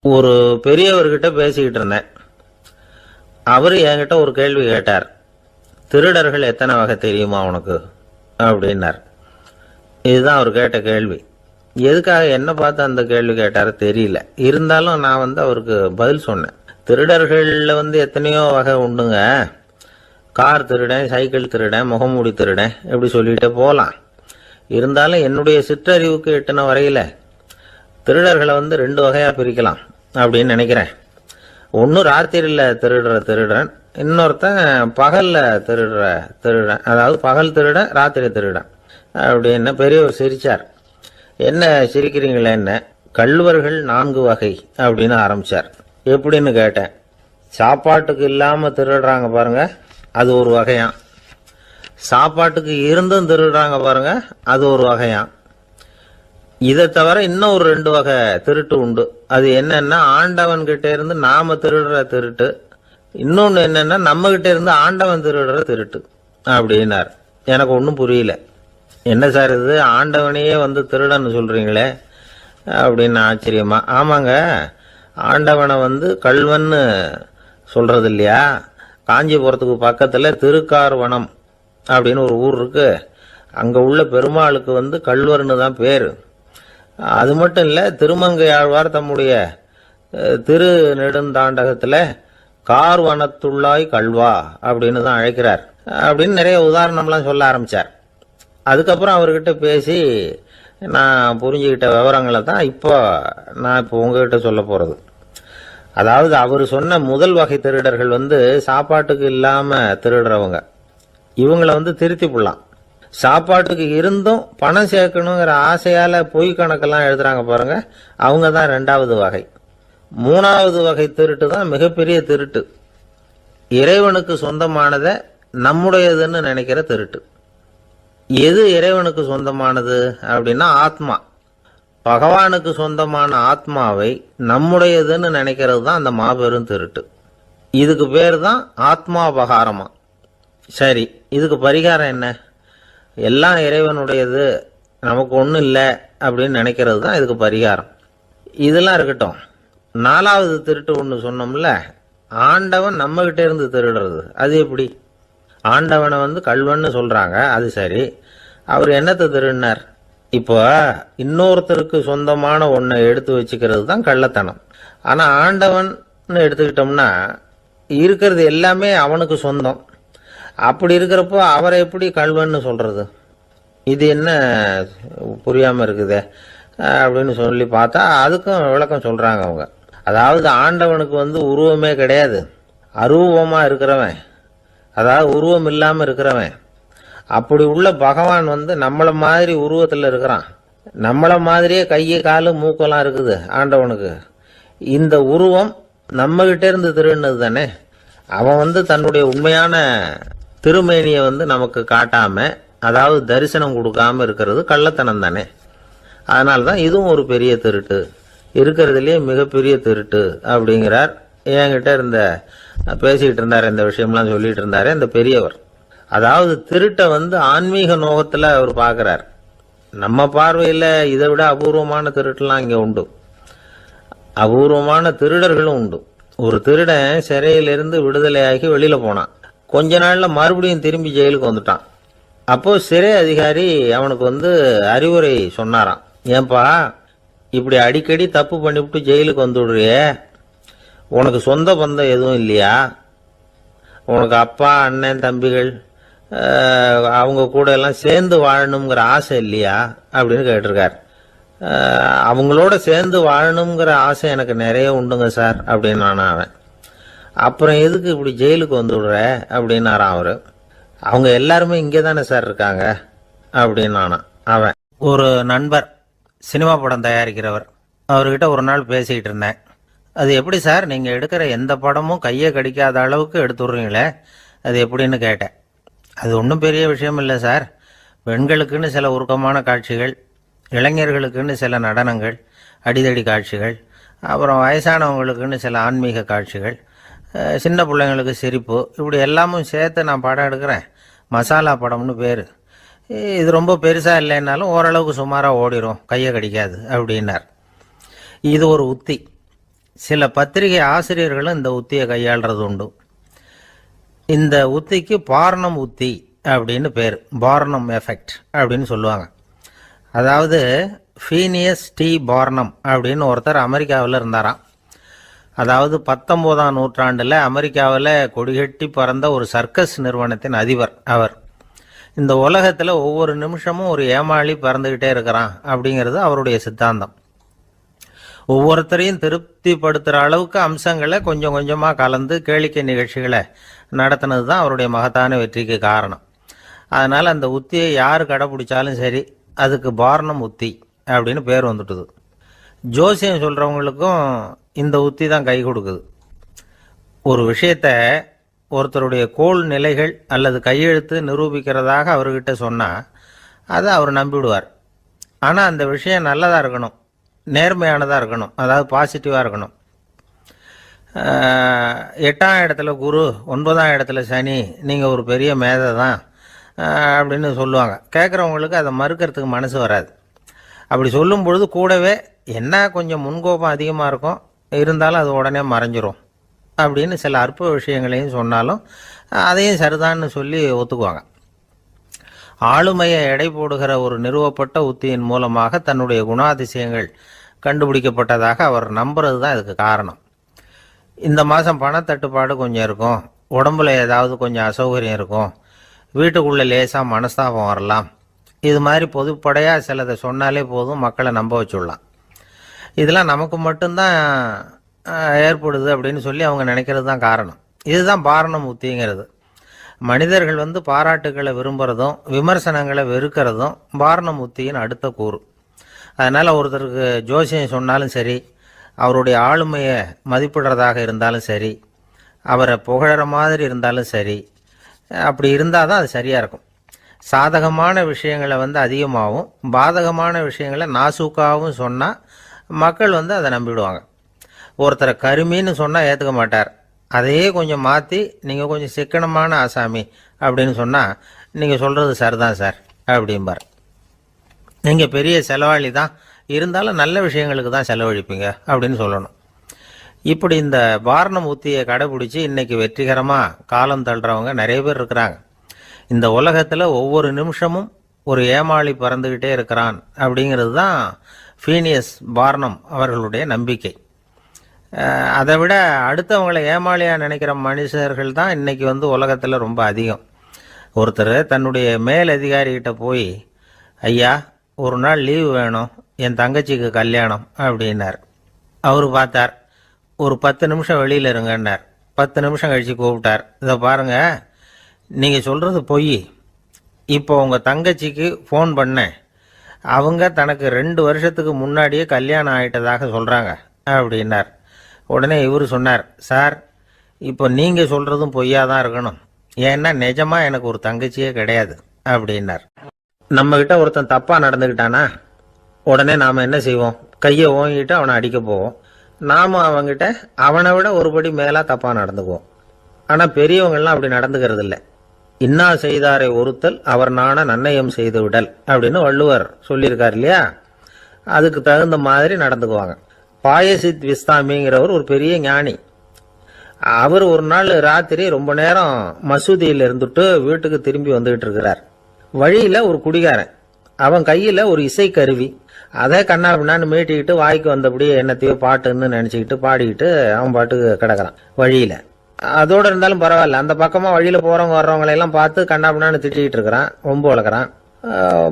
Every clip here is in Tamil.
ஒரு பெரியவர்கிட்ட பேசிக்கிட்டு இருந்தேன். அவரு என்கிட்ட ஒரு கேள்வி கேட்டார். திருடர்கள் எத்தனை வகை தெரியுமா உனக்கு அப்படின்னார். இதுதான் அவர் கேட்ட கேள்வி. எதுக்காக என்ன பார்த்து அந்த கேள்வி கேட்டாரு தெரியல. இருந்தாலும் நான் அவருக்கு பதில் சொன்னேன். திருடர்கள்ல எத்தனையோ வகை உண்டுங்க. கார் திருடன், சைக்கிள் திருடன், முகமூடி திருடன், எப்படி சொல்லிட்டே போகலாம். இருந்தாலும் என்னுடைய சிற்றறிவுக்கு எட்டின வரையில திருடர்களை 2 வகையா பிரிக்கலாம் அப்படின்னு நினைக்கிறேன். ஒன்று ராத்திரியில் திருடுற திருடன், இன்னொருத்தன் பகல்ல திருடுற திருடன். அதாவது பகல் திருடன், ராத்திரி திருடன் அப்படின்னு பெரியவர் சிரிச்சார். என்ன சிரிக்கிறீங்களே? என்ன கள்வர்கள் 4 வகை அப்படின்னு ஆரம்பிச்சார். எப்படின்னு கேட்டேன். சாப்பாட்டுக்கு இல்லாம திருடுறாங்க பாருங்க, அது ஒரு வகையாம். சாப்பாட்டுக்கு இருந்தும் திருடுறாங்க பாருங்க, அது ஒரு வகையாம். இதை தவிர இன்னும் ஒரு 2 வகை திருட்டு உண்டு. அது என்னன்னா, ஆண்டவன் கிட்ட இருந்து நாம திருடுற திருட்டு. இன்னொன்னு என்னன்னா, நம்ம கிட்ட இருந்து ஆண்டவன் திருடுற திருட்டு அப்படின்னார். எனக்கு ஒன்றும் புரியல. என்ன சார் இது, ஆண்டவனையே திருடன்னு சொல்றீங்களே அப்படின்னு ஆச்சரியமா. ஆமாங்க, ஆண்டவனை கள்வன்னு சொல்றது இல்லையா? காஞ்சிபுரத்துக்கு பக்கத்துல திருக்கார்வனம் அப்படின்னு ஒரு ஊர் இருக்கு. அங்க உள்ள பெருமாளுக்கு கள்வர்னு தான் பேரு. அது மட்டும் இல்ல, திருமங்கை ஆழ்வார் தம்முடைய திரு நெடுந்தாண்டகத்துல கார்வனத்துள்ளாய் கல்வா அப்படின்னு தான் அழைக்கிறார் அப்படின்னு நிறைய உதாரணம்லாம் சொல்ல ஆரம்பிச்சார். அதுக்கப்புறம் அவர்கிட்ட பேசி நான் புரிஞ்சுக்கிட்ட விவரங்களை தான் இப்போ உங்ககிட்ட சொல்ல போறது. அதாவது அவர் சொன்ன முதல் வகை திருடர்கள் சாப்பாட்டுக்கு இல்லாம திருடுறவங்க. இவங்களை திருத்தி போடலாம். சாப்பாட்டுக்கு இருந்தும் பணம் சேர்க்கணுங்கிற ஆசையால பொய் கணக்கெல்லாம் எழுதுறாங்க பாருங்க, அவங்க தான் 2வது வகை. 3வது வகை திருட்டு தான் மிகப்பெரிய திருட்டு. இறைவனுக்கு சொந்தமானதை நம்முடையதுன்னு நினைக்கிற திருட்டு. எது இறைவனுக்கு சொந்தமானது அப்படின்னா ஆத்மா. பகவானுக்கு சொந்தமான ஆத்மாவை நம்முடையதுன்னு நினைக்கிறது தான் அந்த மாபெரும் திருட்டு. இதுக்கு பேர் தான் ஆத்மாபகாரமா. சரி, இதுக்கு பரிகாரம் என்ன? எல்லாம் இறைவனுடையது, நமக்கு ஒன்றும் இல்லை அப்படின்னு நினைக்கிறது தான் இதுக்கு பரிகாரம். இதெல்லாம் இருக்கட்டும். 4வது திருட்டு ஒன்று சொன்னோம்ல, ஆண்டவன் நம்ம கிட்ட இருந்து திருடுறது. அது எப்படி? ஆண்டவனை கள்வன்னு சொல்றாங்க, அது சரி. அவர் என்னத்தை திருடினார்? இப்போ இன்னொருத்தருக்கு சொந்தமான ஒன்றை எடுத்து வச்சுக்கிறது தான் கள்ளத்தனம். ஆனா ஆண்டவன் எடுத்துக்கிட்டோம்னா இருக்கிறது எல்லாமே அவனுக்கு சொந்தம். அப்படி இருக்கிறப்போ அவரை எப்படி கள்வன்னு சொல்றது? இது என்ன புரியாம இருக்குதே அப்படின்னு சொல்லி பார்த்தா அதுக்கும் விளக்கம் சொல்றாங்க அவங்க. அதாவது ஆண்டவனுக்கு உருவமே கிடையாது, அரூபமா இருக்கிறவன், அதாவது உருவம் இல்லாம இருக்கிறவன். அப்படி உள்ள பகவான் நம்மள மாதிரி உருவத்துல இருக்கிறான். நம்மள மாதிரியே கையை காலு மூக்கெல்லாம் இருக்குது ஆண்டவனுக்கு. இந்த உருவம் நம்ம கிட்ட இருந்து திருடினது தானே. அவன் தன்னுடைய உண்மையான திருமேனியை நமக்கு காட்டாம, அதாவது தரிசனம் கொடுக்காம இருக்கிறது கள்ளத்தனம் தானே. அதனால்தான் இதுவும் ஒரு பெரிய திருட்டு, இருக்கிறதுலயே மிகப்பெரிய திருட்டு அப்படிங்கிறார். என்கிட்ட பேசிக்கிட்டு இருந்தாரு, இந்த விஷயம்லாம் சொல்லிட்டு இருந்தாரு இந்த பெரியவர். அதாவது திருட்டை ஆன்மீக நோகத்துல அவர் பார்க்கிறார். நம்ம பார்வையில இதை விட அபூர்வமான திருட்டுலாம் இங்க உண்டு. அபூர்வமான திருடர்களும் உண்டு. ஒரு திருடன் சிறையிலிருந்து விடுதலையாகி வெளியில போனான். கொஞ்ச நாள்ல மறுபடியும் திரும்பி ஜெயிலுக்கு வந்துட்டான். அப்போ சிறை அதிகாரி அவனுக்கு அறிவுரை சொன்னாராம். ஏன்பா இப்படி அடிக்கடி தப்பு பண்ணிவிட்டு ஜெயிலுக்கு வந்துடுறியே, உனக்கு சொந்த பந்தம் எதுவும் இல்லையா? உனக்கு அப்பா, அண்ணன், தம்பிகள் அவங்க கூட எல்லாம் சேர்ந்து வாழணுங்கிற ஆசை இல்லையா அப்படின்னு கேட்டிருக்கார். அவங்களோட சேர்ந்து வாழணுங்கிற ஆசை எனக்கு நிறைய உண்டுங்க சார் அப்படின்னு அவன். அப்புறம் எதுக்கு இப்படி ஜெயிலுக்கு வந்துடுற அப்படின்னாரான் அவரு. அவங்க எல்லாருமே இங்கே தானே சார் இருக்காங்க அப்படின்னு அவன். ஒரு நண்பர் சினிமா படம் தயாரிக்கிறவர், அவர்கிட்ட ஒரு நாள் பேசிக்கிட்டு இருந்தேன். அது எப்படி சார், நீங்க எடுக்கிற எந்த படமும் கையை கடிக்காத அளவுக்கு எடுத்துடுறீங்களே, அது எப்படின்னு கேட்டேன். அது ஒன்றும் பெரிய விஷயம் இல்லை சார். பெண்களுக்குன்னு சில உருக்கமான காட்சிகள், இளைஞர்களுக்குன்னு சில நடனங்கள், அடிதடி காட்சிகள், அப்புறம் வயசானவங்களுக்குன்னு சில ஆன்மீக காட்சிகள், சின்ன பிள்ளைங்களுக்கு சிரிப்பு, இப்படி எல்லாமும் சேர்த்து நான் படம் எடுக்கிறேன். மசாலா படம்னு பேர். இது ரொம்ப பெருசாக இல்லைன்னாலும் ஓரளவுக்கு சுமாராக ஓடிடும், கையை கடிக்காது அப்படின்னார். இது ஒரு உத்தி. சில பத்திரிகை ஆசிரியர்களும் இந்த உத்தியை கையாளுறது உண்டு. இந்த உத்திக்கு பார்னம் உத்தி அப்படின்னு பேர். பார்னம் எஃபெக்ட் அப்படின்னு சொல்லுவாங்க. அதாவது ஃபீனியஸ் டி பார்னம் அப்படின்னு ஒருத்தர் அமெரிக்காவில் இருந்தாராம். அதாவது 19ஆம் நூற்றாண்டில் அமெரிக்காவில் கொடிகட்டி பறந்த ஒரு சர்க்கஸ் நிறுவனத்தின் அதிபர் அவர். இந்த உலகத்தில் ஒவ்வொரு நிமிஷமும் ஒரு ஏமாளி பறந்துக்கிட்டே இருக்கிறான் அப்படிங்கிறது அவருடைய சித்தாந்தம். ஒவ்வொருத்தரையும் திருப்திப்படுத்துகிற அளவுக்கு அம்சங்களை கொஞ்சம் கொஞ்சமாக கலந்து கேளிக்கை நிகழ்ச்சிகளை நடத்தினது தான் அவருடைய மகத்தான வெற்றிக்கு காரணம். அதனால் அந்த உத்தியை யார் கடைப்பிடிச்சாலும் சரி, அதுக்கு பார்னம் உத்தி அப்படின்னு பேர் வந்துட்டுது. ஜோசியம் சொல்கிறவங்களுக்கும் இந்த உத்தி தான் கை கொடுக்குது. ஒரு விஷயத்தை ஒருத்தருடைய கோள் நிலைகள் அல்லது கையெழுத்து நிரூபிக்கிறதாக அவர்கிட்ட சொன்னால் அதை அவர் நம்பிவிடுவார். ஆனால் அந்த விஷயம் நல்லதாக இருக்கணும், நேர்மையானதாக இருக்கணும், அதாவது பாசிட்டிவாக இருக்கணும். 8ஆம் இடத்துல குரு, 9ஆம் இடத்துல சனி, நீங்கள் ஒரு பெரிய மேதை தான் அப்படின்னு சொல்லுவாங்க. கேட்குறவங்களுக்கு அதை மறுக்கிறதுக்கு மனசு வராது. அப்படி சொல்லும் பொழுது கூடவே என்ன கொஞ்சம் முன்கோபம் அதிகமாக இருக்கும், இருந்தாலும் அது உடனே மறைஞ்சிரும் அப்படின்னு சில அற்ப விஷயங்களையும் சொன்னாலும் அதையும் சரிதான்னு சொல்லி ஒத்துக்குவாங்க. ஆளுமையை எடை போடுகிற ஒரு நிறுவப்பட்ட உத்தியின் மூலமாக தன்னுடைய குணாதிசயங்கள் கண்டுபிடிக்கப்பட்டதாக அவர் நம்புறது தான் இதுக்கு காரணம். இந்த மாதம் பணத்தட்டுப்பாடு கொஞ்சம் இருக்கும், உடம்புல ஏதாவது கொஞ்சம் அசௌகரியம் இருக்கும், வீட்டுக்குள்ளே லேசாக மனஸ்தாபம் வரலாம், இது மாதிரி பொதுப்படையாக சிலதை சொன்னாலே போதும், மக்களை நம்ப வச்சுடலாம். இதெல்லாம் நமக்கு மட்டும்தான் ஏற்படுது அப்படின்னு சொல்லி அவங்க நினைக்கிறது தான் காரணம். இதுதான் பார்னம் உத்திங்கிறது. மனிதர்கள் பாராட்டுக்களை விரும்புகிறதும் விமர்சனங்களை வெறுக்கிறதும் பார்னம் உத்தியின் அடுத்த கூறு. அதனால் ஒருத்தருக்கு ஜோசியம் சொன்னாலும் சரி, அவருடைய ஆளுமையை மதிப்பிடுறதாக இருந்தாலும் சரி, அவரை புகழற மாதிரி இருந்தாலும் சரி, அப்படி இருந்தால் தான் அது சரியாக இருக்கும். சாதகமான விஷயங்களை அதிகமாகவும் பாதகமான விஷயங்களை நாசூக்காகவும் சொன்னால் மக்கள் அதை நம்பிடுவாங்க. ஒருத்தரை கருமின்னு சொன்னால் ஏற்றுக்க மாட்டார். அதையே கொஞ்சம் மாற்றி நீங்கள் கொஞ்சம் சிக்கனமான ஆசாமி அப்படின்னு சொன்னால் நீங்கள் சொல்கிறது சரிதான் சார் அப்படிம்பார். நீங்கள் பெரிய செலவாளி தான், இருந்தாலும் நல்ல விஷயங்களுக்கு தான் செலவழிப்பீங்க அப்படின்னு சொல்லணும். இப்படி இந்த பார்னம் உத்தியை கடைபிடிச்சி இன்றைக்கி வெற்றிகரமாக காலம் தள்ளுறவங்க நிறைய பேர் இருக்கிறாங்க. இந்த உலகத்தில் ஒவ்வொரு நிமிஷமும் ஒரு ஏமாளி பறந்துக்கிட்டே இருக்கிறான் அப்படிங்கிறது தான் ஃபீனியஸ் பார்னம் அவர்களுடைய நம்பிக்கை. அதை விட அடுத்தவங்களை ஏமாளியாக நினைக்கிற மனுஷர்கள் தான் இன்றைக்கி உலகத்தில் ரொம்ப அதிகம். ஒருத்தர் தன்னுடைய மேலதிகாரிகிட்ட போய், ஐயா ஒரு நாள் லீவு வேணும், என் தங்கச்சிக்கு கல்யாணம் அப்படின்னார். அவர் பார்த்தார், ஒரு 10 நிமிஷம் வெளியில் இருங்கன்னார். 10 நிமிஷம் கழித்து கூப்பிட்டார், இதை பாருங்கள், நீங்கள் சொல்கிறது பொய், இப்போ உங்கள் தங்கச்சிக்கு ஃபோன் பண்ணேன், அவங்க தனக்கு 2 வருஷத்துக்கு முன்னாடியே கல்யாணம் ஆகிட்டதாக சொல்கிறாங்க அப்படின்னார். உடனே இவர் சொன்னார், சார் இப்போ நீங்கள் சொல்கிறதும் பொய்யா தான் இருக்கணும், ஏன்னா நிஜமாக எனக்கு ஒரு தங்கச்சியே கிடையாது அப்படின்னார். நம்மக்கிட்ட ஒருத்தன் தப்பாக நடந்துக்கிட்டானா உடனே நாம் என்ன செய்வோம், கையை ஓங்கிட்டு அவனை அடிக்க போவோம். நாம் அவங்ககிட்ட அவனை விட ஒருபடி மேலாக தப்பாக நடந்துக்குவோம். ஆனால் பெரியவங்கள்லாம் அப்படி நடந்துக்கிறது இல்லை. இன்னா செய்தாரை ஒருத்தல் அவர் நாண நன்னயம் செய்து விடல் அப்படின்னு வள்ளுவர் சொல்லியிருக்கார் இல்லையா, அதுக்கு தகுந்த மாதிரி நடந்துக்குவாங்க. பாயசித் விஸ்தாமிங்கிறவர் ஒரு பெரிய ஞானி. அவர் ஒரு நாள் ராத்திரி ரொம்ப நேரம் மசூதியில் இருந்துட்டு வீட்டுக்கு திரும்பி வந்துகிட்டு இருக்கிறார். வழியில் ஒரு குடிகாரன், அவன் கையில் ஒரு இசைக்கருவி, அதை கண்ணா பின்னான்னு மீட்டிக்கிட்டு வாய்க்கு வந்தபடி என்னத்தையோ பாட்டுன்னு நினச்சிக்கிட்டு பாடிக்கிட்டு அவன் பாட்டுக்கு கிடக்கிறான் வழியில். அதோடு இருந்தாலும் பரவாயில்ல, அந்த பக்கமாக வழியில் போகிறவங்க வர்றவங்களையெல்லாம் பார்த்து கண்ணா பின்னான்னு திட்டிக்கிட்டு இருக்கிறான், ரொம்ப வளர்க்குறான்.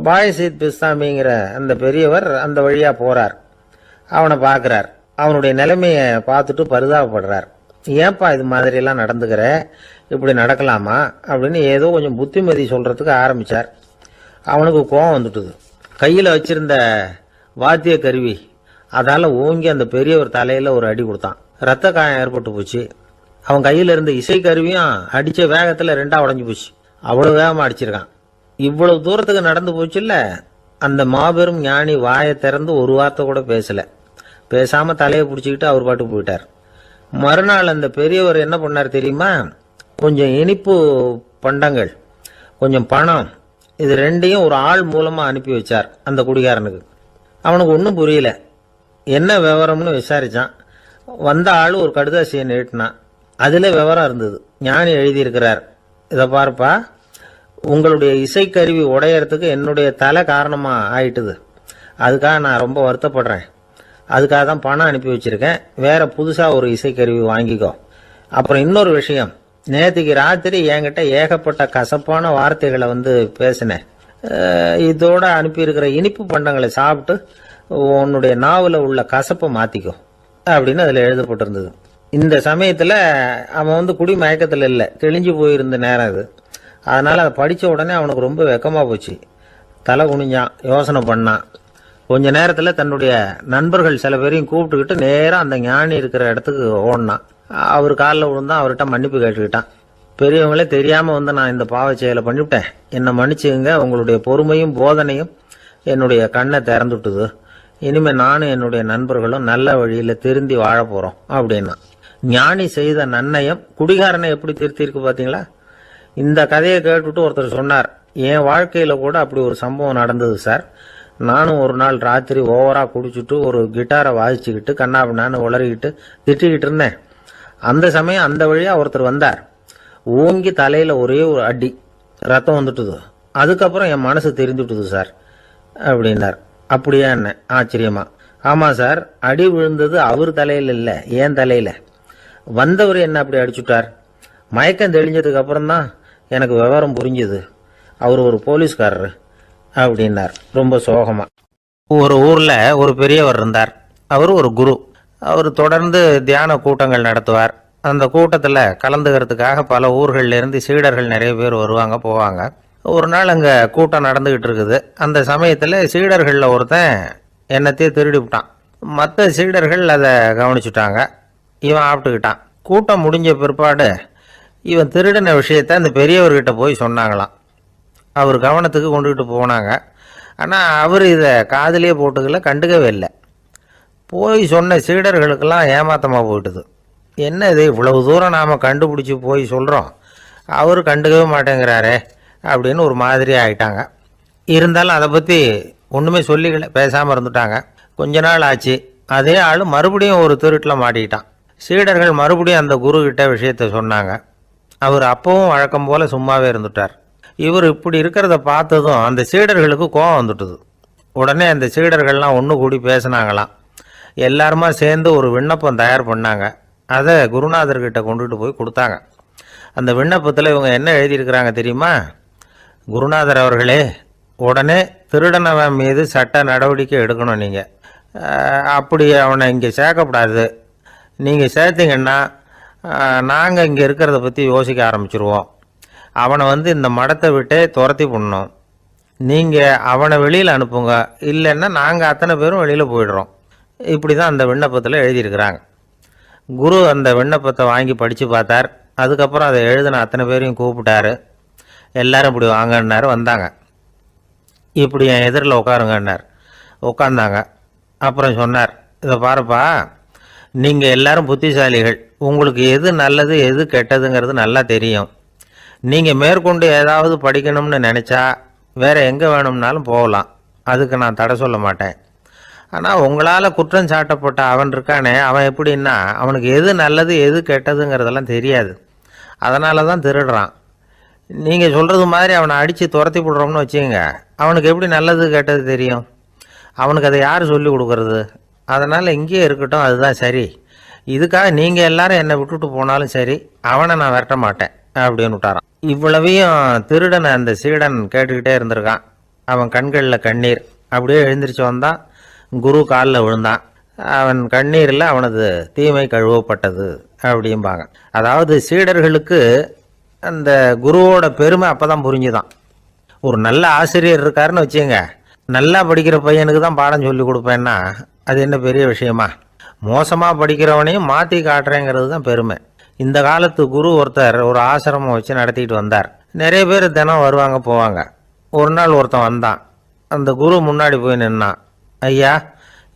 பாயசித் பிஸ்தாமிங்கிற அந்த பெரியவர் அந்த வழியாக போகிறார். அவனை பார்க்குறார். அவனுடைய நிலைமையை பார்த்துட்டு பரிதாபப்படுறார். ஏன்பா இது மாதிரிலாம் நடந்துக்கிற, இப்படி நடக்கலாமா அப்படின்னு ஏதோ கொஞ்சம் புத்திமதி சொல்கிறதுக்கு ஆரம்பித்தார். அவனுக்கு கோபம் வந்துட்டுது. கையில் வச்சிருந்த வாத்திய கருவி அதால் ஓங்கி அந்த பெரியவர் தலையில் ஒரு அடி கொடுத்தான். ரத்த காயம் ஏற்பட்டு போச்சு. அவன் கையில் இருந்த இசைக்கருவியும் அடித்த வேகத்தில் 2ஆக உடஞ்சி போச்சு. அவ்வளோ வேகமாக அடிச்சிருக்கான். இவ்வளவு தூரத்துக்கு நடந்து போச்சுல்ல, அந்த மாபெரும் ஞானி வாயை திறந்து ஒரு வார்த்தை கூட பேசலை. பேசாமல் தலையை பிடிச்சிக்கிட்டு அவர் பாட்டுக்கு போயிட்டார். மறுநாள் அந்த பெரியவர் என்ன பண்ணார் தெரியுமா, கொஞ்சம் இனிப்பு பண்டங்கள், கொஞ்சம் பணம், இது 2ஐயும் ஒரு ஆள் மூலமாக அனுப்பி வச்சார் அந்த குடிகாரனுக்கு. அவனுக்கு ஒன்றும் புரியல. என்ன விவரம்னு விசாரித்தான். வந்த ஆள் ஒரு கடுதாசியை நீட்டினான். அதில் விவரம் இருந்தது. ஞானி எழுதியிருக்கிறார், இதை பாருப்பா, உங்களுடைய இசைக்கருவி உடையறதுக்கு என்னுடைய தலை காரணமாக ஆயிட்டுது. அதுக்காக நான் ரொம்ப வருத்தப்படுறேன். அதுக்காக தான் பணம் அனுப்பி வச்சிருக்கேன். வேற புதுசாக ஒரு இசைக்கருவி வாங்கிக்கோ. அப்புறம் இன்னொரு விஷயம், நேற்றுக்கு ராத்திரி என்கிட்ட ஏகப்பட்ட கசப்பான வார்த்தைகளை பேசினேன். இதோட அனுப்பியிருக்கிற இனிப்பு பண்டங்களை சாப்பிட்டு உன்னுடைய நாவல உள்ள கசப்பை மாற்றிக்கோ அப்படின்னு அதில் எழுதப்பட்டிருந்தது. இந்த சமயத்தில் அவன் குடி மயக்கத்தில் இல்லை, தெளிஞ்சு போயிருந்த நேரம் அது. அதனால் அதை படித்த உடனே அவனுக்கு ரொம்ப வெக்கமாக போச்சு. தலை குனிஞ்சான், யோசனை பண்ணான். கொஞ்ச நேரத்தில் தன்னுடைய நண்பர்கள் சில பேரையும் கூப்பிட்டுக்கிட்டு நேராக அந்த ஞானி இருக்கிற இடத்துக்கு ஓடினான். அவர் காலில் விழுந்தான், அவர்கிட்ட மன்னிப்பு கேட்டுக்கிட்டான். பெரியவங்களே தெரியாமல் நான் இந்த பாவ செயலை பண்ணிவிட்டேன், என்னை மன்னிச்சுங்க. உங்களுடைய பொறுமையும் போதனையும் என்னுடைய கண்ணை திறந்துட்டுது. இனிமேல் நானும் என்னுடைய நண்பர்களும் நல்ல வழியில் திருந்தி வாழ போகிறோம் அப்படின்னா. ஞானி செய்த நன்னயம் குடிகாரனை எப்படி திருத்திருக்கு பார்த்தீங்களா? இந்த கதையை கேட்டுட்டு ஒருத்தர் சொன்னார், என் வாழ்க்கையில் கூட அப்படி ஒரு சம்பவம் நடந்தது சார். நானும் ஒரு நாள் ராத்திரி ஓவராக குடிச்சிட்டு ஒரு கிட்டாரை வாசிச்சுக்கிட்டு கண்ணாபின்னான்னு உளறிக்கிட்டு திட்டிக்கிட்டு இருந்தேன். அந்த சமயம் அந்த வழியாக ஒருத்தர் வந்தார். ஓங்கி தலையில் ஒரே ஒரு அடி, ரத்தம் வந்துட்டுது. அதுக்கப்புறம் என் மனசு தெரிந்துட்டுது சார் அப்படின்னார். அப்படியா என்ன? ஆச்சரியமா. ஆமாம் சார், அடி விழுந்தது அவர் தலையில் இல்லை, என் தலையில். வந்தவர் என்ன அப்படி அடிச்சுட்டார். மயக்கம் தெளிஞ்சதுக்கு அப்புறம் தான் எனக்கு விவரம் புரிஞ்சுது. அவர் ஒரு போலீஸ்காரர் அப்படின்னார் ரொம்ப சோகமா. ஒரு ஊரில் ஒரு பெரியவர் இருந்தார். அவர் ஒரு குரு. அவர் தொடர்ந்து தியான கூட்டங்கள் நடத்துவார். அந்த கூட்டத்தில் கலந்துக்கிறதுக்காக பல ஊர்கள்லேருந்து சீடர்கள் நிறைய பேர் வருவாங்க போவாங்க. ஒரு நாள் அங்கே கூட்டம் நடந்துக்கிட்டு இருக்குது. அந்த சமயத்தில் சீடர்களில் ஒருத்தன் என்னத்தையே திருடி விட்டான். மற்ற சீடர்கள் அதை கவனிச்சுட்டாங்க. இவன் ஆப்பிட்டுக்கிட்டான். கூட்டம் முடிஞ்ச பிற்பாடு இவன் திருடின விஷயத்தை அந்த பெரியவர்கிட்ட போய் சொன்னாங்களாம். அவர் கவனத்துக்கு கொண்டுகிட்டு போனாங்க. ஆனால் அவர் இதை காதிலே போட்டுக்கல, கண்டுக்கவே இல்லை. போய் சொன்ன சீடர்களுக்கெல்லாம் ஏமாத்தமாக போயிட்டுது. என்ன இது, இவ்வளவு தூரம் நாம் கண்டுபிடிச்சி போய் சொல்கிறோம், அவர் கண்டுக்கவே மாட்டேங்கிறாரே அப்படின்னு ஒரு மாதிரி ஆகிட்டாங்க. இருந்தாலும் அதை பற்றி ஒன்றுமே சொல்லிக்கல, பேசாமல் இருந்துட்டாங்க. கொஞ்ச நாள் ஆச்சு. அதே ஆள் மறுபடியும் ஒரு திருட்டில் மாட்டிக்கிட்டான். சீடர்கள் மறுபடியும் அந்த குருக்கிட்ட விஷயத்த சொன்னாங்க. அவர் அப்பவும் வழக்கம் போல் சும்மாவே இருந்துட்டார். இவர் இப்படி இருக்கிறத பார்த்ததும் அந்த சீடர்களுக்கு கோபம் வந்துட்டுது. உடனே அந்த சீடர்கள்லாம் ஒன்று கூடி பேசினாங்களாம். எல்லாருமா சேர்ந்து ஒரு விண்ணப்பம் தயார் பண்ணாங்க. அதை குருநாதர்கிட்ட கொண்டுட்டு போய் கொடுத்தாங்க. அந்த விண்ணப்பத்தில் இவங்க என்ன எழுதியிருக்கிறாங்க தெரியுமா? குருநாதர் அவர்களே, உடனே திருடனவன் மீது சட்ட நடவடிக்கை எடுக்கணும். நீங்கள் அப்படி அவனை இங்கே சேர்க்கக்கூடாது. நீங்கள் சேர்த்திங்கன்னா நாங்கள் இங்கே இருக்கிறத பற்றி யோசிக்க ஆரம்பிச்சிருவோம். அவனை இந்த மடத்தை விட்டே துரத்தி பண்ணணும். நீங்கள் அவனை வெளியில் அனுப்புங்க, இல்லைன்னா நாங்கள் அத்தனை பேரும் வெளியில் போயிடுறோம். இப்படி தான் அந்த விண்ணப்பத்தில் எழுதியிருக்கிறாங்க. குரு அந்த விண்ணப்பத்தை வாங்கி படித்து பார்த்தார். அதுக்கப்புறம் அதை எழுதின அத்தனை பேரையும் கூப்பிட்டாரு. எல்லாரும் இப்படி வாங்கன்னாரு. வந்தாங்க. இப்படி என் எதிரில் உட்காருங்கன்னார். உட்காந்தாங்க. அப்புறம் சொன்னார், இதை பாருப்பா, நீங்கள் எல்லாரும் புத்திசாலிகள். உங்களுக்கு எது நல்லது எது கெட்டதுங்கிறது நல்லா தெரியும். நீங்கள் மேற்கொண்டு ஏதாவது படிக்கணும்னு நினச்சா வேறு எங்கே வேணும்னாலும் போகலாம், அதுக்கு நான் தடை சொல்ல மாட்டேன். ஆனால் உங்களால் குற்றம் சாட்டப்பட்ட அவன் இருக்கானே, அவன் எப்படின்னா அவனுக்கு எது நல்லது எது கெட்டதுங்கிறதெல்லாம் தெரியாது. அதனால தான் திருடுறான். நீங்கள் சொல்கிறது மாதிரி அவனை அடித்து துரத்தி விடுறோம்னு வச்சுக்கோங்க, அவனுக்கு எப்படி நல்லது கெட்டது தெரியும்? அவனுக்கு அதை யார் சொல்லி கொடுக்கறது? அதனால் இங்கேயே இருக்கட்டும், அதுதான் சரி. இதுக்காக நீங்கள் எல்லாரும் என்னை விட்டுட்டு போனாலும் சரி, அவனை நான் விரட்ட மாட்டேன் அப்படின்னு விட்டாரான். இவ்வளவையும் திருடனை அந்த சீடன் கேட்டுக்கிட்டே இருந்திருக்கான். அவன் கண்களில் கண்ணீர். அப்படியே எழுந்திரிச்சு வந்தான். குரு காலில் விழுந்தான். அவன் கண்ணீரில் அவனது தீமை கழுவப்பட்டது அப்படிம்பாங்க. அதாவது சீடர்களுக்கு அந்த குருவோட பெருமை அப்போ தான் புரிஞ்சுதான். ஒரு நல்ல ஆசிரியர் இருக்காருன்னு வச்சுங்க, நல்லா படிக்கிற பையனுக்கு தான் பாடம் சொல்லி கொடுப்பேன்னா அது என்ன பெரிய விஷயமா? மோசமாக படிக்கிறவனையும் மாற்றி காட்டுறேங்கிறது தான் பெருமை. இந்த காலத்து குரு ஒருத்தர் ஒரு ஆசிரமம் வச்சு நடத்திட்டு வந்தார். நிறைய பேர் தினம் வருவாங்க போவாங்க. ஒரு நாள் ஒருத்தன் வந்தான். அந்த குரு முன்னாடி போய் நின்னான். ஐயா,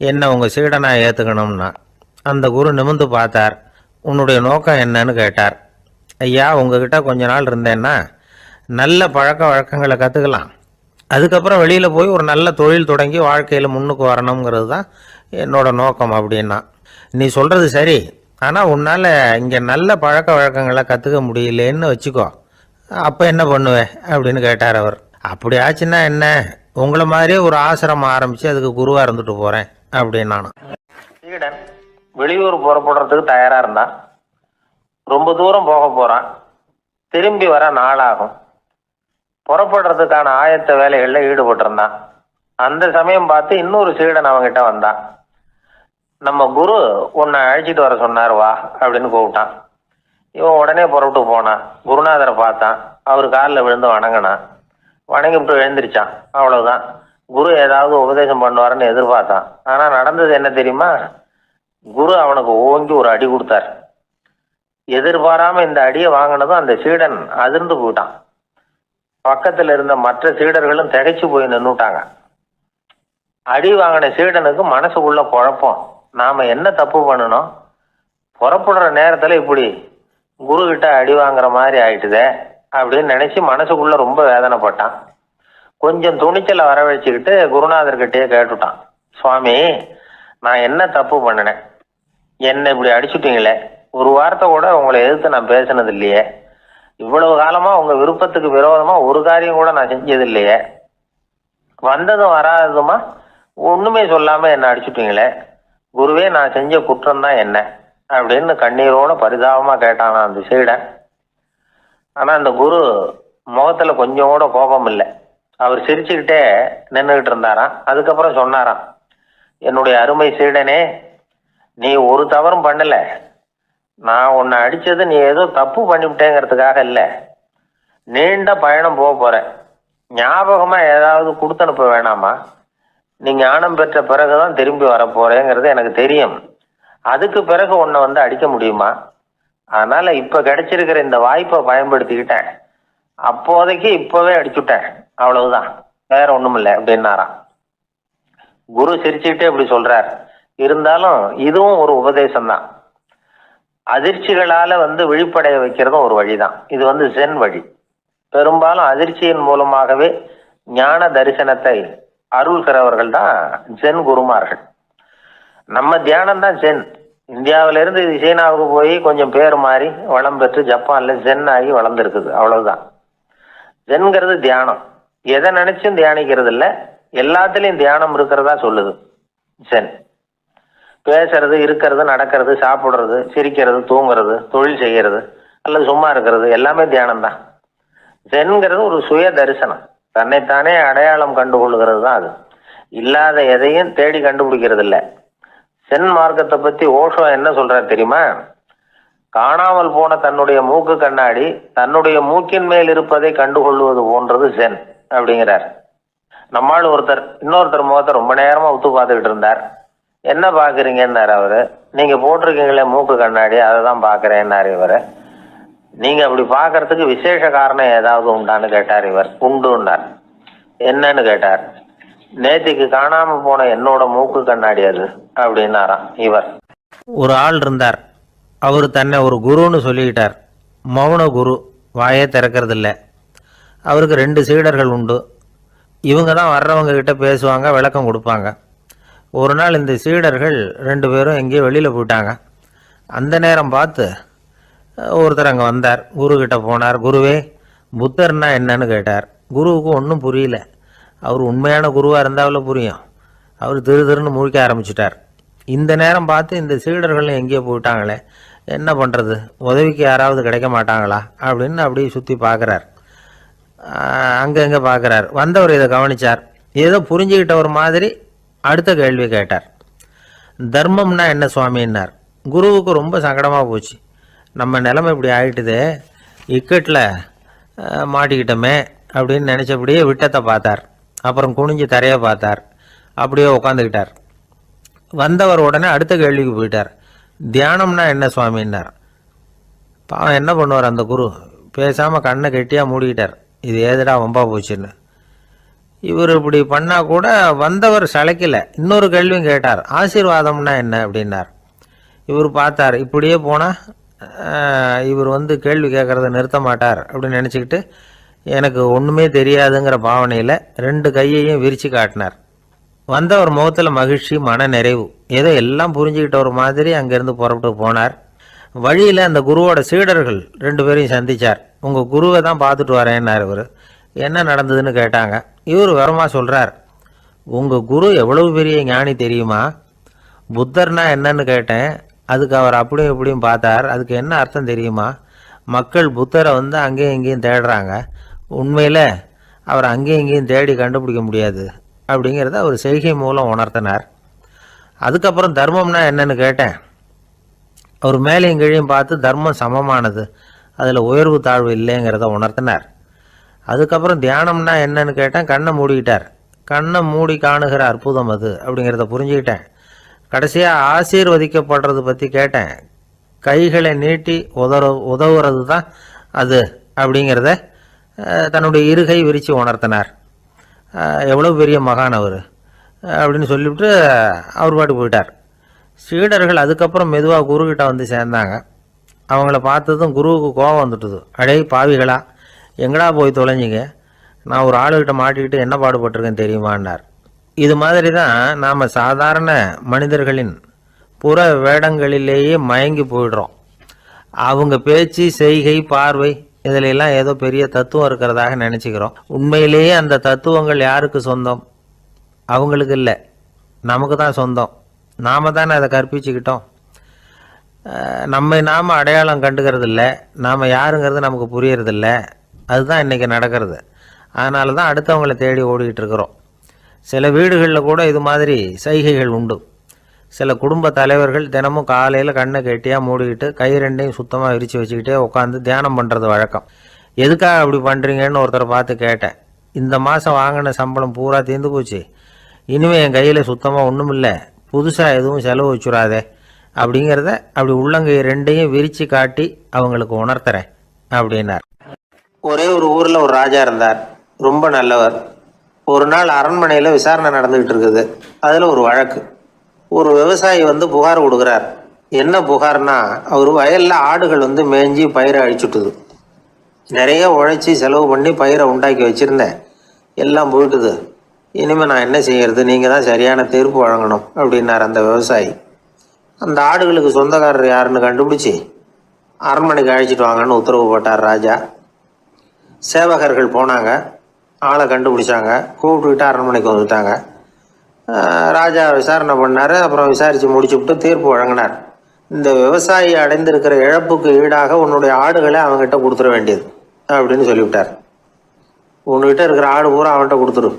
என்ன உங்கள் சீடனாக ஏற்றுக்கணும்னா. அந்த குரு நிமிர்ந்து பார்த்தார். உன்னுடைய நோக்கம் என்னன்னு கேட்டார். ஐயா, உங்ககிட்ட கொஞ்ச நாள் இருந்தேன்னா நல்ல பழக்க வழக்கங்களை கற்றுக்கலாம், அதுக்கப்புறம் வெளியில் போய் ஒரு நல்ல தொழில் தொடங்கி வாழ்க்கையில் முன்னுக்கு வரணுங்கிறது தான் என்னோட நோக்கம் அப்படின்னா. நீ சொல்கிறது சரி, ஆனால் உன்னால் இங்கே நல்ல பழக்க வழக்கங்களை கற்றுக்க முடியலேன்னு வச்சுக்கோ, அப்போ என்ன பண்ணுவேன் அப்படின்னு கேட்டார் அவர். அப்படி ஆச்சுன்னா என்ன, உங்களை மாதிரியே ஒரு ஆசிரமம் ஆரம்பித்து அதுக்கு குருவாக இருந்துட்டு போகிறேன் அப்படின்னு நானும். சீடன் வெளியூர் புறப்படுறதுக்கு தயாராக இருந்தான். ரொம்ப தூரம் போக போகிறான். திரும்பி வர நாளாகும். புறப்படுறதுக்கான ஆயத்த வேலைகளில் ஈடுபட்டிருந்தான். அந்த சமயம் பார்த்து இன்னொரு சீடன் அவங்கிட்ட வந்தான். நம்ம குரு உன்னை அழைச்சிட்டு வர சொன்னார் வா அப்படின்னு கூப்பிட்டான். இவன் உடனே புறப்பட்டு போனான். குருநாதரை பார்த்தான். அவர் காலில் விழுந்து வணங்கினான். வணங்கிவிட்டு எழுந்திரிச்சான். அவ்வளவுதான். குரு ஏதாவது உபதேசம் பண்ணுவாருன்னு எதிர்பார்த்தான். ஆனால் நடந்தது என்ன தெரியுமா? குரு அவனுக்கு ஓங்கி ஒரு அடி கொடுத்தார். எதிர்பாராம இந்த அடியை வாங்கினதும் அந்த சீடன் அதிர்ந்து போயிட்டான். பக்கத்தில் இருந்த மற்ற சீடர்களும் திகைச்சு போய் நின்றுட்டாங்க. அடி வாங்கின சீடனுக்கு மனசுக்குள்ள குழப்பம். நாம என்ன தப்பு பண்ணணும், புறப்படுற நேரத்துல இப்படி குரு கிட்ட அடி வாங்குற மாதிரி ஆயிட்டுதே அப்படின்னு நினைச்சு மனசுக்குள்ள ரொம்ப வேதனைப்பட்டான். கொஞ்சம் துணிச்சலை வரவழைச்சுக்கிட்டு குருநாதர்கிட்டயே கேட்டுட்டான். சுவாமி, நான் என்ன தப்பு பண்ணினேன்? என்னை இப்படி அடிச்சுட்டீங்களே, ஒரு வார்த்தை கூட உங்களை எதிர்த்து நான் பேசினது இல்லையே, இவ்வளவு காலமா உங்க விருப்பத்துக்கு விரோதமா ஒரு காரியம் கூட நான் செஞ்சது இல்லையே, வந்ததும் வராததுமா ஒண்ணுமே சொல்லாம என்ன அடிச்சுட்டீங்களே, குருவே நான் செஞ்ச குற்றம் தான் என்ன அப்படின்னு கண்ணீரோட பரிதாபமா கேட்டானா அந்த சீடன். ஆனா அந்த குரு முகத்துல கொஞ்சம் கூட கோபம் இல்லை. அவர் சிரிச்சுக்கிட்டே நின்றுகிட்டு இருந்தாராம். அதுக்கப்புறம் சொன்னாராம், என்னுடைய அருமை சீடனே, நீ ஒரு தவறும் பண்ணல. நான் உன்னை அடிச்சது நீ ஏதோ தப்பு பண்ணிவிட்டேங்கிறதுக்காக இல்லை. நீண்ட பயணம் போக போற, ஞாபகமா ஏதாவது கொடுத்து அனுப்ப வேணாமா? நீ ஞானம் பெற்ற பிறகுதான் திரும்பி வர போறேங்கிறது எனக்கு தெரியும். அதுக்கு பிறகு உன்னை வந்து அடிக்க முடியுமா? அதனால இப்ப கிடைச்சிருக்கிற இந்த வாய்ப்பை பயன்படுத்திக்கிட்டேன். அப்போதைக்கு இப்பவே அடிச்சுட்டேன், அவ்வளவுதான், வேற ஒண்ணும் இல்லை அப்படின்னாராம். குரு சிரிச்சுக்கிட்டே இப்படி சொல்றார். இருந்தாலும் இதுவும் ஒரு உபதேசம் தான். அதிர்ச்சிகளால விழிப்படைய வைக்கிறதும் ஒரு வழிதான். இது ஜென் வழி. பெரும்பாலும் அதிர்ச்சியின் மூலமாகவே ஞான தரிசனத்தை அருள்கிறவர்கள் தான் ஜென் குருமார்கள். நம்ம தியானம் தான் ஜென். இந்தியாவிலிருந்து இது சீனாவுக்கு போய் கொஞ்சம் பேர் மாறி வளம் பெற்று ஜப்பான்ல ஜென் ஆகி வளர்ந்துருக்குது, அவ்வளவுதான். ஜென்கிறது தியானம். எதை நினைச்சும் தியானிக்கிறது இல்லை, எல்லாத்துலயும் தியானம் இருக்கிறதா சொல்லுது ஜென். பேசுறது, இருக்கிறது, நடக்கிறது, சாப்பிடுறது, சிரிக்கிறது, தூங்குறது, தொழில் செய்யறது அல்லது சும்மா இருக்கிறது எல்லாமே தியானம் தான். ஜென்கிறது ஒரு சுய தரிசனம். தன்னைத்தானே அடையாளம் கண்டுகொள்கிறது தான் அது. இல்லாத எதையும் தேடி கண்டுபிடிக்கிறது இல்லை. சென் மார்க்கத்தை பத்தி ஓஷோ என்ன சொல்றாரு தெரியுமா? காணாமல் போன தன்னுடைய மூக்கு கண்ணாடி தன்னுடைய மூக்கின் மேல் இருப்பதை கண்டுகொள்வது போன்றது சென் அப்படிங்கிறார். நம்மால் இன்னொருத்தர் முகத்தை ரொம்ப நேரமா உத்து பார்த்துக்கிட்டு இருந்தார். என்ன பாக்குறீங்கன்னாரு அவரு. நீங்க போட்டிருக்கீங்களே மூக்கு கண்ணாடி, அதை தான் பாக்குறேன்னாரு இவரு. நீங்க அப்படி பாக்குறதுக்கு விசேஷ காரணம் ஏதாவது உண்டான்னு கேட்டார் இவர். உண்டுன்னார். என்னன்னு கேட்டார். நேத்திக்கு காணாம போன என்னோட மூக்கு கண்ணாடி அது அப்படின்னாராம் இவர். ஒரு ஆள் இருந்தார். அவரு தன்னை ஒரு குருன்னு சொல்லிக்கிட்டார். மௌன குரு, வாயே திறக்கிறது இல்லை. அவருக்கு 2 சீடர்கள் உண்டு. இவங்க தான் வர்றவங்க கிட்ட பேசுவாங்க, விளக்கம் கொடுப்பாங்க. ஒரு நாள் இந்த சீடர்கள் 2 பேரும் எங்கேயோ வெளியில் போயிட்டாங்க. அந்த நேரம் பார்த்து ஒருத்தர் அங்கே வந்தார். குருக்கிட்ட போனார். குருவே, புத்தர்னா என்னன்னு கேட்டார். குருவுக்கு ஒன்றும் புரியல. அவர் உண்மையான குருவாக இருந்தாவில் புரியும். அவர் திருன்னு முழிக்க ஆரம்பிச்சிட்டார். இந்த நேரம் பார்த்து இந்த சீடர்கள் எங்கேயோ போயிட்டாங்களே, என்ன பண்ணுறது, உதவிக்கு யாராவது கிடைக்க மாட்டாங்களா அப்படின்னு அப்படியே சுற்றி பார்க்குறார். அங்கங்கே பார்க்குறார். வந்தவர் இதை கவனித்தார். ஏதோ புரிஞ்சுக்கிட்ட ஒரு மாதிரி அடுத்த கேள்வி கேட்டார். தர்மம்னா என்ன சுவாமின்னார். குருவுக்கு ரொம்ப சங்கடமாக போச்சு. நம்ம நிலைமை இப்படி ஆகிட்டுதே, இக்கட்டில் மாட்டிக்கிட்டோமே அப்படின்னு நினச்சபடியே விட்டத்தை பார்த்தார். அப்புறம் குனிஞ்சு தரையை பார்த்தார். அப்படியே உட்காந்துக்கிட்டார். வந்தவர் உடனே அடுத்த கேள்விக்கு போயிட்டார். தியானம்னா என்ன சுவாமின்னார். பாவம் என்ன பண்ணுவார் அந்த குரு, பேசாமல் கண்ணை கெட்டியாக மூடிக்கிட்டார். இது ஏதுடா வம்பா போச்சுன்னு. இவர் இப்படி பண்ணால் கூட வந்தவர் சளைக்கல. இன்னொரு கேள்வியும் கேட்டார். ஆசீர்வாதம்னா என்ன அப்படின்னார். இவர் பார்த்தார். இப்படியே போனால் இவர் கேள்வி கேட்குறத நிறுத்த மாட்டார் அப்படின்னு நினச்சிக்கிட்டு எனக்கு ஒன்றுமே தெரியாதுங்கிற பாவனையில் 2 கையையும் விரித்து காட்டினார். வந்தவர் முகத்தில் மகிழ்ச்சி, மன நிறைவு ஏதோ எல்லாம் புரிஞ்சுக்கிட்ட ஒரு மாதிரி அங்கேருந்து புறப்பட்டு போனார். வழியில் அந்த குருவோட சீடர்கள் 2 பேரையும் சந்திச்சார். உங்கள் குருவை தான் பார்த்துட்டு வரேன்னார் இவர். என்ன நடந்ததுன்னு கேட்டாங்க. இவர் விவரமாக சொல்கிறார். உங்கள் குரு எவ்வளவு பெரிய ஞானி தெரியுமா? புத்தர்னா என்னன்னு கேட்டேன். அதுக்கு அவர் அப்படியும் இப்படியும் பார்த்தார். அதுக்கு என்ன அர்த்தம் தெரியுமா? மக்கள் புத்தரை வந்து அங்கேயும் இங்கேயும் தேடுறாங்க. உண்மையில் அவர் அங்கேயும் இங்கேயும் தேடி கண்டுபிடிக்க முடியாது அப்படிங்கிறத அவர் செய்கை மூலம் உணர்த்தினார். அதுக்கப்புறம் தர்மம்னா என்னன்னு கேட்டேன். அவர் மேலேயும் கீழையும் பார்த்து தர்மம் சமமானது, அதில் உயர்வு தாழ்வு இல்லைங்கிறத உணர்த்தினார். அதுக்கப்புறம் தியானம்னா என்னன்னு கேட்டேன். கண்ணை மூடிக்கிட்டார். கண்ணை மூடி காணுகிற அற்புதம் அது அப்படிங்கிறத புரிஞ்சுக்கிட்டேன். கடைசியாக ஆசீர்வதிக்கப்படுறது பற்றி கேட்டேன். கைகளை நீட்டி உதவுறது தான் அது அப்படிங்கிறத தன்னுடைய இருகை விரித்து உணர்த்தினார். எவ்வளோ பெரிய மகான் அவர் அப்படின்னு சொல்லிவிட்டு அவர் பாட்டு போயிட்டார். சீடர்கள் அதுக்கப்புறம் மெதுவாக குருக்கிட்ட வந்து சேர்ந்தாங்க. அவங்கள பார்த்ததும் குருவுக்கு கோபம் வந்துட்டுது. அடே பாவிகளா, எங்கடா போய் தொலைஞ்சிங்க? நான் ஒரு ஆளுகிட்ட மாட்டிக்கிட்டு என்ன பாடுபட்டிருக்கேன் தெரியுமான்னார். இது மாதிரி தான் நாம் சாதாரண மனிதர்களின் புற வேடங்களிலேயே மயங்கி போயிடுறோம். அவங்க பேச்சு, செய்கை, பார்வை இதிலெல்லாம் ஏதோ பெரிய தத்துவம் இருக்கிறதாக நினச்சிக்கிறோம். உண்மையிலேயே அந்த தத்துவங்கள் யாருக்கு சொந்தம்? அவங்களுக்கு இல்லை, நமக்கு தான் சொந்தம். நாம் தானே அதை கற்பிச்சுக்கிட்டோம். நம்மை நாம் அடையாளம் கண்டுக்கிறது இல்லை. நாம் யாருங்கிறது நமக்கு புரியறதில்ல. அதுதான் இன்றைக்கி நடக்கிறது. அதனால தான் அடுத்தவங்களை தேடி ஓடிக்கிட்டு இருக்கிறோம். சில வீடுகளில் கூட இது மாதிரி சைகைகள் உண்டு. சில குடும்ப தலைவர்கள் தினமும் காலையில் கண்ணை கெட்டியாக மூடிக்கிட்டு கை ரெண்டையும் சுத்தமாக விரித்து வச்சுக்கிட்டே உட்காந்து தியானம் பண்ணுறது வழக்கம். எதுக்காக அப்படி பண்ணுறீங்கன்னு ஒருத்தரை பார்த்து கேட்டேன். இந்த மாதம் வாங்கின சம்பளம் பூரா தீர்ந்து போச்சு, இனிமேல் என் கையில் சுத்தமாக ஒன்றும் இல்லை, புதுசாக எதுவும் செலவு வச்சுடாதே அப்படிங்கிறத அப்படி உள்ளங்கை ரெண்டையும் விரித்து காட்டி அவங்களுக்கு உணர்த்துறேன் அப்படின்னார். ஒரே ஒரு ஊரில் ஒரு ராஜா இருந்தார். ரொம்ப நல்லவர். ஒரு நாள் அரண்மனையில் விசாரணை நடந்துக்கிட்டு இருக்குது. அதில் ஒரு வழக்கு. ஒரு விவசாயி வந்து புகார் கொடுக்குறார். என்ன புகார்னா, அவர் வயலில் ஆடுகள் வந்து மேய்ஞ்சி பயிரை அழிச்சுட்டுது. நிறைய உழைச்சி செலவு பண்ணி பயிரை உண்டாக்கி வச்சுருந்தேன், எல்லாம் போயிட்டுது. இனிமேல் நான் என்ன செய்யறது? நீங்கள் தான் சரியான தீர்ப்பு வழங்கணும் அப்படின்னார் அந்த விவசாயி. அந்த ஆடுகளுக்கு சொந்தக்காரர் யாருன்னு கண்டுபிடிச்சி அரண்மனைக்கு அழைச்சிட்டு வாங்கன்னு உத்தரவு போட்டார் ராஜா. சேவகர்கள் போனாங்க, ஆளை கண்டுபிடிச்சாங்க, கூப்பிட்டுக்கிட்டு அரண்மனைக்கு வந்துட்டாங்க. ராஜா விசாரணை பண்ணார். அப்புறம் விசாரித்து முடிச்சுவிட்டு தீர்ப்பு வழங்கினார். இந்த விவசாயி அடைந்திருக்கிற இழப்புக்கு ஈடாக உன்னுடைய ஆடுகளை அவங்ககிட்ட கொடுத்துட வேண்டியது அப்படின்னு சொல்லிவிட்டார். உன்கிட்ட இருக்கிற ஆடு பூரா அவன்கிட்ட கொடுத்துரு,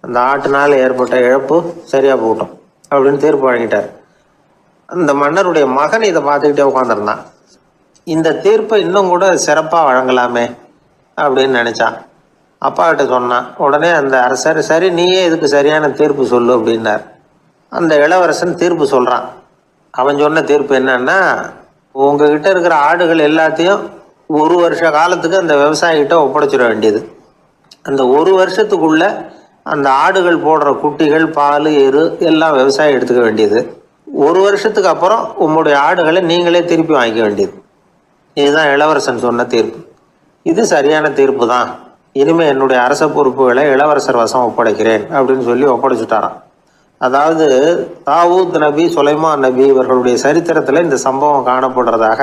அந்த ஆட்டுனால் ஏற்பட்ட இழப்பு சரியாக போகட்டும் அப்படின்னு தீர்ப்பு வழங்கிட்டார். அந்த மன்னருடைய மகன் இதை பார்த்துக்கிட்டே உட்காந்துருந்தான். இந்த தீர்ப்பை இன்னும் கூட சிறப்பாக வழங்கலாமே அப்படின்னு நினச்சான். அப்பா கிட்ட சொன்னான். உடனே அந்த அரசர், சரி நீயே இதுக்கு சரியான தீர்ப்பு சொல்லு அப்படின்னார். அந்த இளவரசன் தீர்ப்பு சொல்கிறான். அவன் சொன்ன தீர்ப்பு என்னன்னா, உங்ககிட்ட இருக்கிற ஆடுகள் எல்லாத்தையும் 1 வருஷ காலத்துக்கு அந்த விவசாயிகிட்ட ஒப்படைச்சிட வேண்டியது. அந்த 1 வருஷத்துக்குள்ள அந்த ஆடுகள் போடுற குட்டிகள், பால், எரு எல்லாம் விவசாயி எடுத்துக்க வேண்டியது. 1 வருஷத்துக்கு அப்புறம் உங்களுடைய ஆடுகளை நீங்களே திருப்பி வாங்கிக்க வேண்டியது. இதுதான் இளவரசன் சொன்ன தீர்ப்பு. இது சரியான தீர்ப்பு தான். இனிமேல் என்னுடைய அரச பொறுப்புகளை இளவரசர் வசம் ஒப்படைக்கிறேன் அப்படின்னு சொல்லி ஒப்படைச்சுட்டாராம். அதாவது தாவூத் நபி, சுலைமான் நபி இவர்களுடைய சரித்திரத்தில் இந்த சம்பவம் காணப்படுறதாக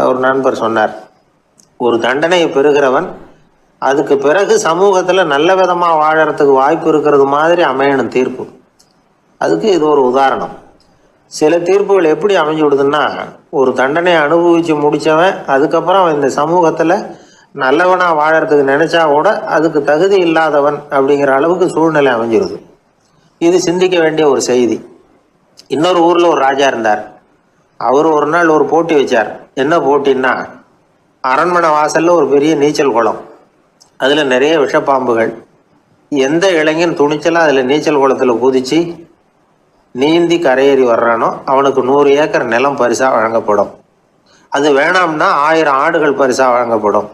ஒரு நண்பர் சொன்னார். ஒரு தண்டனையை பெறுகிறவன் அதுக்கு பிறகு சமூகத்தில் நல்ல விதமாக வாழறதுக்கு வாய்ப்பு இருக்கிறது மாதிரி அமையணும் தீர்ப்பு. அதுக்கு இது ஒரு உதாரணம். சில தீர்ப்புகள் எப்படி அமைஞ்சு விடுதுன்னா, ஒரு தண்டனையை அனுபவித்து முடித்தவன் அதுக்கப்புறம் இந்த சமூகத்தில் நல்லவனாக வாழறதுக்கு நினச்சா கூட அதுக்கு தகுதி இல்லாதவன் அப்படிங்கிற அளவுக்கு சூழ்நிலை அமைஞ்சிருது. இது சிந்திக்க வேண்டிய ஒரு செய்தி. இன்னொரு ஊரில் ஒரு ராஜா இருந்தார். அவர் ஒரு நாள் ஒரு போட்டி வச்சார். என்ன போட்டின்னா, அரண்மனை வாசலில் ஒரு பெரிய நீச்சல் குளம், அதில் நிறைய விஷப்பாம்புகள். எந்த இளைஞன் துணிச்சலாக அதில் நீச்சல் குளத்தில் குதித்து நீந்தி கரையேறி வர்றானோ அவனுக்கு 100 ஏக்கர் நிலம் பரிசாக வழங்கப்படும். அது வேணாம்னா 1000 ஆடுகள் பரிசாக வழங்கப்படும்.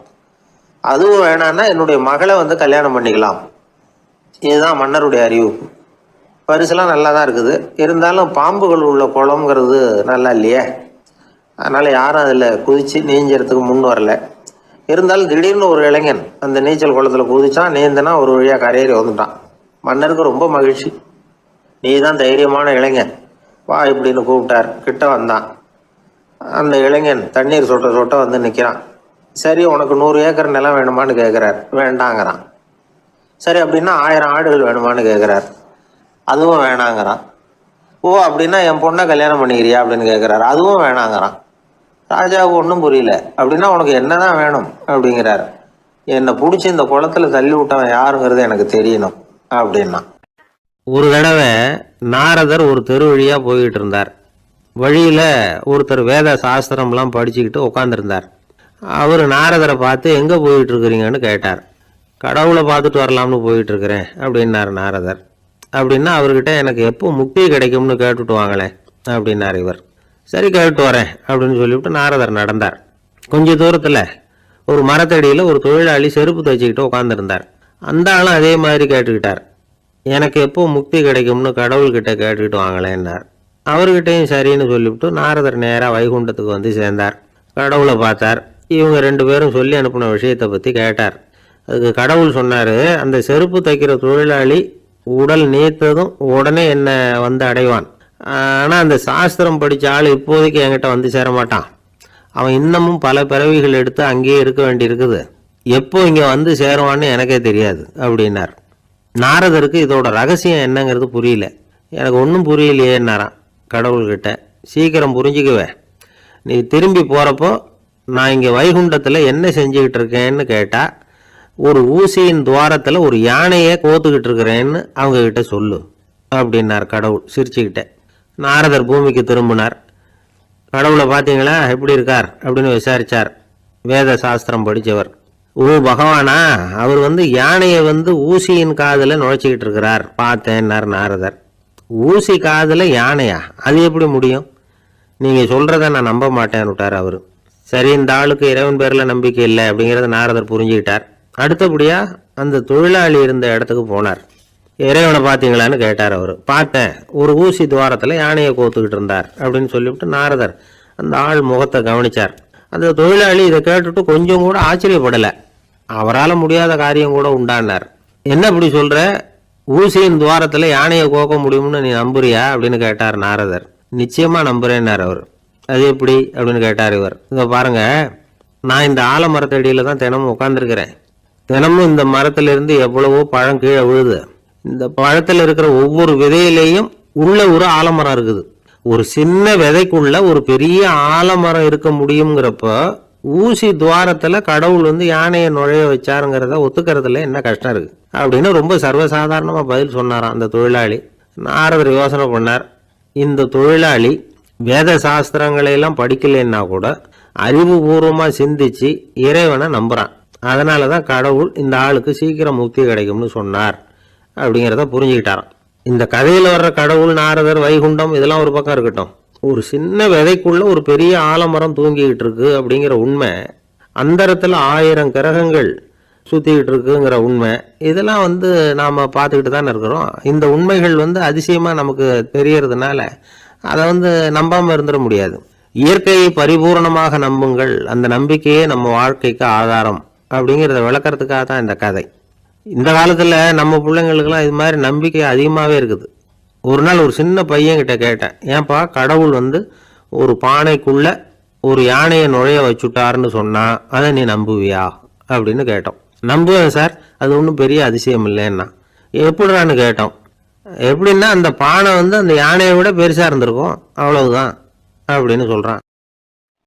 அதுவும் வேணான்னா என்னுடைய மகளை வந்து கல்யாணம் பண்ணிக்கலாம். இதுதான் மன்னருடைய அறிவிப்பு. பரிசுலாம் நல்லா தான் இருக்குது. இருந்தாலும் பாம்புகள் உள்ள குளம்ங்கிறது நல்லா இல்லையே. அதனால் யாரும் அதில் குதித்து நீஞ்சறதுக்கு முன் வரல. இருந்தாலும் திடீர்னு ஒரு இளைஞன் அந்த நீச்சல் குளத்தில் குதிச்சான். நீந்தனா ஒரு வழியாக கரையேறி வந்துட்டான். மன்னருக்கு ரொம்ப மகிழ்ச்சி. நீ தான் தைரியமான இளைஞன், வா இப்படின்னு கூப்பிட்டார். கிட்ட வந்தான். அந்த இளைஞன் தண்ணீர் சொட்ட சொட்ட வந்து நிற்கிறான். சரி, உனக்கு 100 ஏக்கர் நிலம் வேணுமான்னு கேட்குறார். வேண்டாங்கிறான். சரி, அப்படின்னா 1000 ஆடுகள் வேணுமான்னு கேட்குறார். அதுவும் வேணாங்கிறான். ஓ, அப்படின்னா என் பொண்ணை கல்யாணம் பண்ணிக்கிறியா அப்படின்னு கேட்குறாரு. அதுவும் வேணாங்கிறான். ராஜாவுக்கு ஒன்றும் புரியல. அப்படின்னா உனக்கு என்னதான் வேணும் அப்படிங்கிறார். என்னை பிடிச்சி இந்த குளத்துல தள்ளி விட்டவன் யாருங்கிறது எனக்கு தெரியணும் அப்படின்னா. ஒரு தடவை நாரதர் ஒரு தெரு வழியாக போய்கிட்டு இருந்தார். வழியில் ஒருத்தர் வேத சாஸ்திரம்லாம் படிச்சுக்கிட்டு உட்காந்துருந்தார். அவர் நாரதரை பார்த்து எங்கே போயிட்டு இருக்கிறீங்கன்னு கேட்டார். கடவுளை பார்த்துட்டு வரலாம்னு போயிட்டு இருக்கிறேன் அப்படின்னார் நாரதர். அப்படின்னா அவர்கிட்ட எனக்கு எப்போ முக்தி கிடைக்கும்னு கேட்டுட்டு வாங்களேன் அப்படின்னார் இவர். சரி, கேட்டு வரேன் அப்படின்னு சொல்லிவிட்டு நாரதர் நடந்தார். கொஞ்ச தூரத்தில் ஒரு மரத்தடியில் ஒரு தொழிலாளி செருப்பு தைச்சிக்கிட்டு உட்காந்துருந்தார். அந்த ஆளும் அதே மாதிரி கேட்டுக்கிட்டார். எனக்கு எப்போ முக்தி கிடைக்கும்னு கடவுள்கிட்ட கேட்டுக்கிட்டு வாங்களேன்னார். அவர்கிட்டையும் சரின்னு சொல்லிவிட்டு நாரதர் நேராக வைகுண்டத்துக்கு வந்து சேர்ந்தார். கடவுளை பார்த்தார். இவங்க 2 பேரும் சொல்லி அனுப்பின விஷயத்தை பற்றி கேட்டார். அதுக்கு கடவுள் சொன்னார், அந்த செருப்பு தைக்கிற தொழிலாளி உடல் நீத்ததும் உடனே என்னை வந்து அடைவான். ஆனால் அந்த சாஸ்திரம் படித்த ஆள் இப்போதைக்கு என்கிட்ட வந்து சேர மாட்டான். அவன் இன்னமும் பல பிறவிகள் எடுத்து அங்கேயே இருக்க வேண்டி இருக்குது. எப்போ இங்கே வந்து சேருவான்னு எனக்கே தெரியாது அப்படின்னார். நாரதருக்கு இதோட ரகசியம் என்னங்கிறது புரியல. எனக்கு ஒன்றும் புரியலையேன்னாரான் கடவுள்கிட்ட. சீக்கிரம் புரிஞ்சுக்குவேன். நீ திரும்பி போகிறப்போ நான் இங்கே வைகுண்டத்தில் என்ன செஞ்சுக்கிட்டு இருக்கேன்னு கேட்டால், ஒரு ஊசியின் துவாரத்தில் ஒரு யானையை கோத்துக்கிட்டு இருக்கிறேன்னு அவங்கக்கிட்ட சொல்லு அப்படின்னார் கடவுள் சிரிச்சுக்கிட்டே. நாரதர் பூமிக்கு திரும்பினார். கடவுளை பார்த்தீங்களா, எப்படி இருக்கார் அப்படின்னு விசாரித்தார். வேத சாஸ்திரம் படித்தவர். ஓ பகவானா, அவர் யானையை ஊசியின் காதில் நுழைச்சிக்கிட்டு இருக்கிறார் பார்த்தேன்னார் நாரதர். ஊசி காதில் யானையா? அது எப்படி முடியும்? நீங்கள் சொல்கிறத நான் நம்ப மாட்டேன்னு விட்டார் அவர். சரி, இந்த ஆளுக்கு இறைவன் பேரில் நம்பிக்கை இல்லை அப்படிங்கிறத நாரதர் புரிஞ்சுக்கிட்டார். அடுத்தபடியாக அந்த தொழிலாளி இருந்த இடத்துக்கு போனார். இறைவனை பார்த்தீங்களான்னு கேட்டார் அவர். பார்த்தேன், ஒரு ஊசி துவாரத்தில் யானையை கோத்துக்கிட்டு இருந்தார் அப்படின்னு சொல்லிவிட்டு நாரதர் அந்த ஆள் முகத்தை கவனித்தார். அந்த தொழிலாளி இதை கேட்டுட்டு கொஞ்சம் கூட ஆச்சரியப்படலை. அவரால் முடியாத காரியம் கூட உண்டானார். என்ன இப்படி சொல்கிற? ஊசியின் துவாரத்தில் யானையை கோக்க முடியும்னு நீ நம்புறியா அப்படின்னு கேட்டார் நாரதர். நிச்சயமாக நம்புறேன்னார் அவர். அது எப்படி அப்படின்னு கேட்டார் இவர். இதை பாருங்க, நான் இந்த ஆலமரத்தடியில் தான் தினமும் உட்காந்துருக்கிறேன். தினமும் இந்த மரத்திலிருந்து எவ்வளவோ பழம் கீழே விழுது. இந்த பழத்தில் இருக்கிற ஒவ்வொரு விதையிலையும் உள்ள ஒரு ஆலமரம் இருக்குது. ஒரு சின்ன விதைக்குள்ள ஒரு பெரிய ஆலமரம் இருக்க முடியுங்கிறப்ப ஊசி துவாரத்தில் கடவுள் யானையை நுழைய வச்சாருங்கிறத ஒத்துக்கிறதுல என்ன கஷ்டம் இருக்கு அப்படின்னு ரொம்ப சர்வசாதாரணமாக பதில் சொன்னாராம் அந்த தொழிலாளி. நாரதர் யோசனை பண்ணார். இந்த தொழிலாளி வேத சாஸ்திரங்களையெல்லாம் படிக்கலைன்னா கூட அறிவுபூர்வமாக சிந்திச்சு இறைவனை நம்புறான். அதனால தான் கடவுள் இந்த ஆளுக்கு சீக்கிரம் முக்தி கிடைக்கும்னு சொன்னார் அப்படிங்கிறத புரிஞ்சுக்கிட்டாராம். இந்த கதையில் வர்ற கடவுள், நாரதர், வைகுண்டம் இதெல்லாம் ஒரு பக்கம் இருக்கட்டும். ஒரு சின்ன விதைக்குள்ள ஒரு பெரிய ஆலமரம் தூங்கிக்கிட்டு இருக்கு அப்படிங்கிற உண்மை, அந்தரத்தில் 1000 கிரகங்கள் சுற்றிக்கிட்டு இருக்குங்கிற உண்மை, இதெல்லாம் நாம் பார்த்துக்கிட்டு தானே இருக்கிறோம். இந்த உண்மைகள் அதிசயமாக நமக்கு தெரியறதுனால அதை நம்பாமல் இருந்துட முடியாது. இயற்கையை பரிபூர்ணமாக நம்புங்கள், அந்த நம்பிக்கையே நம்ம வாழ்க்கைக்கு ஆதாரம் அப்படிங்கிறத விளக்கறதுக்காக தான் இந்த கதை. இந்த காலத்தில் நம்ம பிள்ளைங்களுக்கெல்லாம் இது மாதிரி நம்பிக்கை அதிகமாகவே இருக்குது. ஒரு நாள் ஒரு சின்ன பையன்கிட்ட கேட்டேன், ஏன்பா கடவுள் ஒரு பானைக்குள்ள ஒரு யானையை நுழைய வச்சுட்டாருன்னு சொன்னா அதை நீ நம்புவியா அப்படின்னு கேட்டோம். நம்புவேன் சார், அது ஒன்றும் பெரிய அதிசயம் இல்லைன்னா. எப்படின்னு கேட்டோம். எப்படின்னா அந்த பானை அந்த யானையை விட பெருசாக இருந்திருக்கும், அவ்வளவுதான் அப்படின்னு சொல்கிறான்.